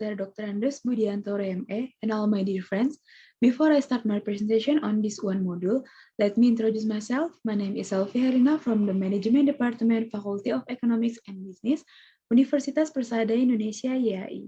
Mr. Dr. Andres Budianto RME, and all my dear friends. Before I start my presentation on this one module, let me introduce myself. My name is Selvi Herina from the Management Department, Faculty of Economics and Business, Universitas Persada Indonesia, YAI.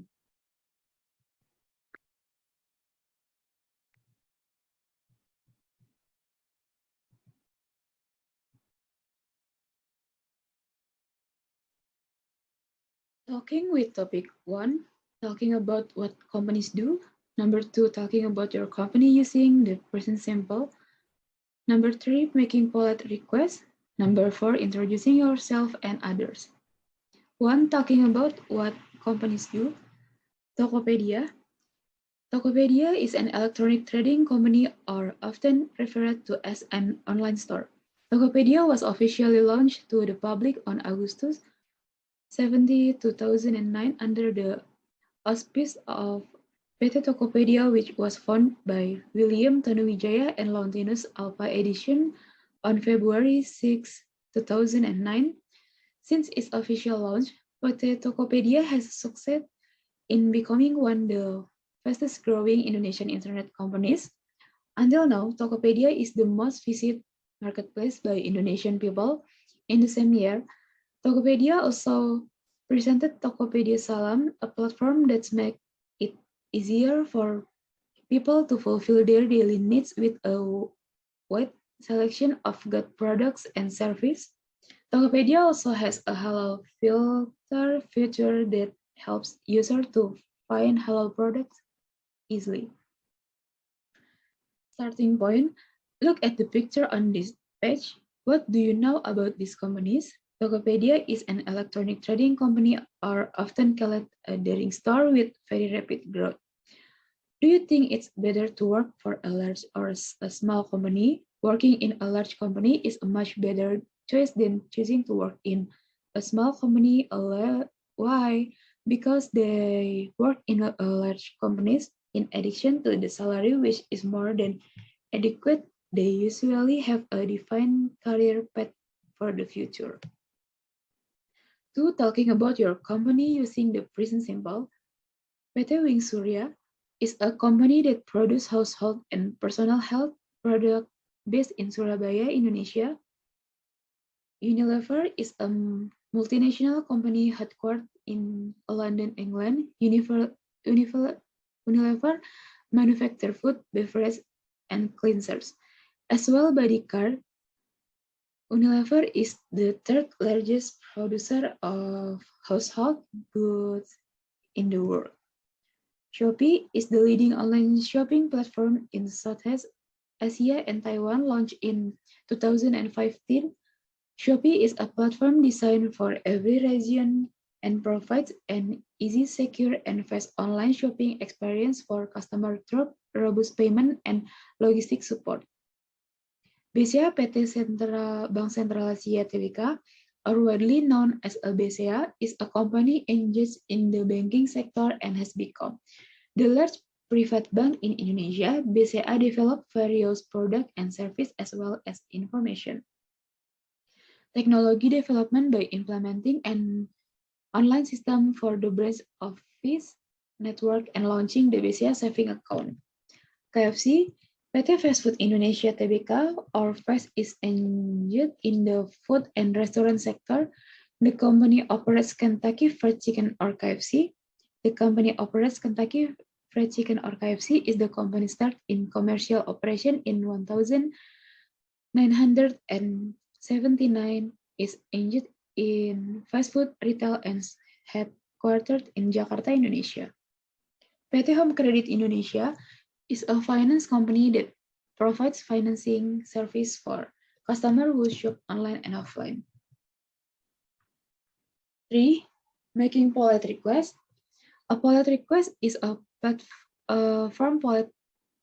Talking with topic 1, talking about what companies do. Number 2, talking about your company using the present simple. Number 3, making polite requests. Number 4, introducing yourself and others. 1, talking about what companies do. Tokopedia. Tokopedia is an electronic trading company or often referred to as an online store. Tokopedia was officially launched to the public on August 17, 2009 under the auspice of PT Tokopedia, which was founded by William Tanuwijaya and Lontinus Alpha Edition on February 6, 2009. Since its official launch, PT Tokopedia has succeeded in becoming one of the fastest growing Indonesian internet companies. Until now, Tokopedia is the most visited marketplace by Indonesian people. In the same year, Tokopedia also presented Tokopedia Salam, a platform that makes it easier for people to fulfill their daily needs with a wide selection of good products and services. Tokopedia also has a halal filter feature that helps users to find halal products easily. Starting point, look at the picture on this page. What do you know about these companies? Tokopedia is an electronic trading company or often called a daring store with very rapid growth. Do you think it's better to work for a large or a small company? Working in a large company is a much better choice than choosing to work in a small company. Why? Because they work in a large companies. In addition to the salary, which is more than adequate, they usually have a defined career path for the future. 2. Talking about your company using the present simple. PT Wing Surya is a company that produces household and personal health products based in Surabaya, Indonesia. Unilever is a multinational company headquartered in London, England. Unilever manufactures food, beverage, and cleansers. As well, Bodycare. Unilever is the third largest producer of household goods in the world. Shopee is the leading online shopping platform in Southeast Asia and Taiwan, launched in 2015. Shopee is a platform designed for every region and provides an easy, secure, and fast online shopping experience for customers through robust payment and logistic support. BCA PT Bank Sentral Asia Tbk, or widely known as a BCA, is a company engaged in the banking sector and has become the largest private bank in Indonesia. BCA developed various products and services as well as information technology development by implementing an online system for the branch office network and launching the BCA saving account. KFC, PT Fast Food Indonesia Tbk, or FAST, is engaged in the food and restaurant sector. The company operates Kentucky Fried Chicken or KFC. The company operates Kentucky Fried Chicken or KFC is the company started in commercial operation in 1979, is engaged in fast food retail and headquartered in Jakarta, Indonesia. PT Home Credit Indonesia is a finance company that provides financing service for customers who shop online and offline. 3. Making polite requests. A polite request is a form polite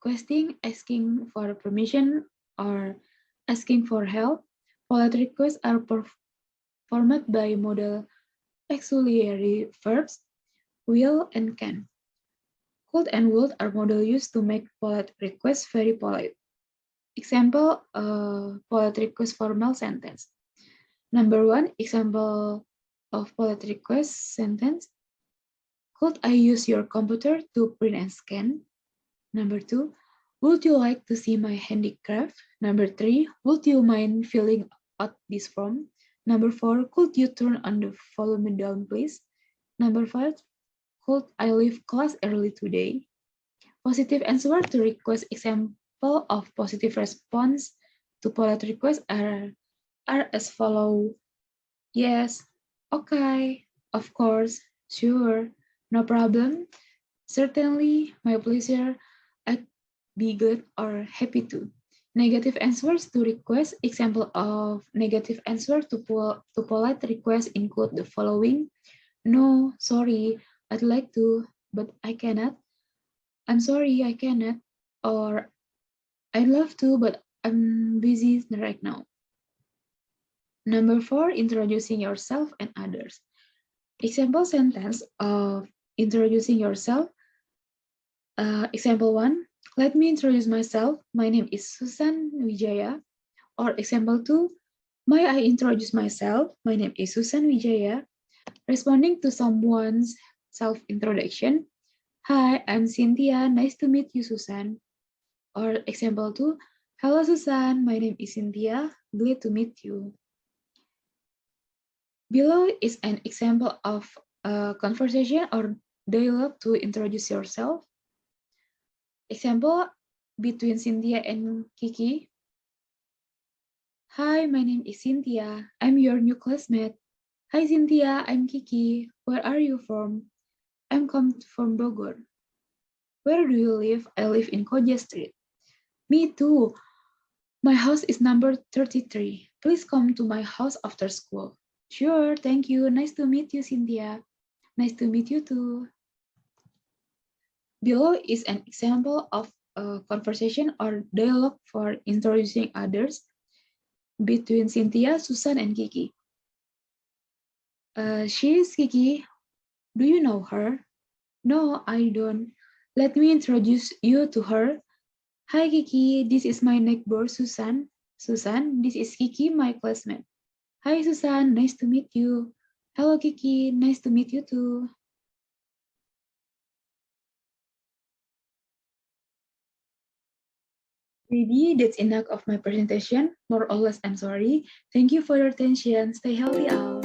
requesting, asking for permission, or asking for help. Polite requests are performed by modal auxiliary verbs will and can. Could and would are modal used to make polite requests very polite. Example, polite request formal sentence. Number 1, example of polite request sentence. could I use your computer to print and scan? Number 2, would you like to see my handicraft? Number 3, would you mind filling out this form? Number 4, could you turn on the volume down, please? Number 5, could I leave class early today? Positive answer to request example of positive response to polite request are as follow. Yes, okay, of course, sure, no problem, certainly, my pleasure, I'd be glad or happy to. Negative answers to request. Example of negative answer to polite request include the following. No, sorry, I'd like to, but I cannot. I'm sorry, I cannot. Or I'd love to, but I'm busy right now. Number 4, introducing yourself and others. Example sentence of introducing yourself. Example 1, let me introduce myself. My name is Susan Wijaya. Or example 2, may I introduce myself? My name is Susan Wijaya. Responding to someone's self-introduction. Hi, I'm Cynthia. Nice to meet you, Susan. Or example 2, hello, Susan. My name is Cynthia. Glad to meet you. Below is an example of a conversation or dialogue to introduce yourself. Example between Cynthia and Kiki. Hi, my name is Cynthia. I'm your new classmate. Hi, Cynthia. I'm Kiki. Where are you from? I'm come from Bogor. Where do you live? I live in Koja Street. Me too. My house is number 33. Please come to my house after school. Sure, thank you. Nice to meet you, Cynthia. Nice to meet you too. Below is an example of a conversation or dialogue for introducing others between Cynthia, Susan, and Kiki. She is Kiki. Do you know her? No, I don't. Let me introduce you to her. Hi, Kiki. This is my neighbor, Susan. Susan, this is Kiki, my classmate. Hi, Susan. Nice to meet you. Hello, Kiki. Nice to meet you too. Maybe that's enough of my presentation. More or less, I'm sorry. Thank you for your attention. Stay healthy, all.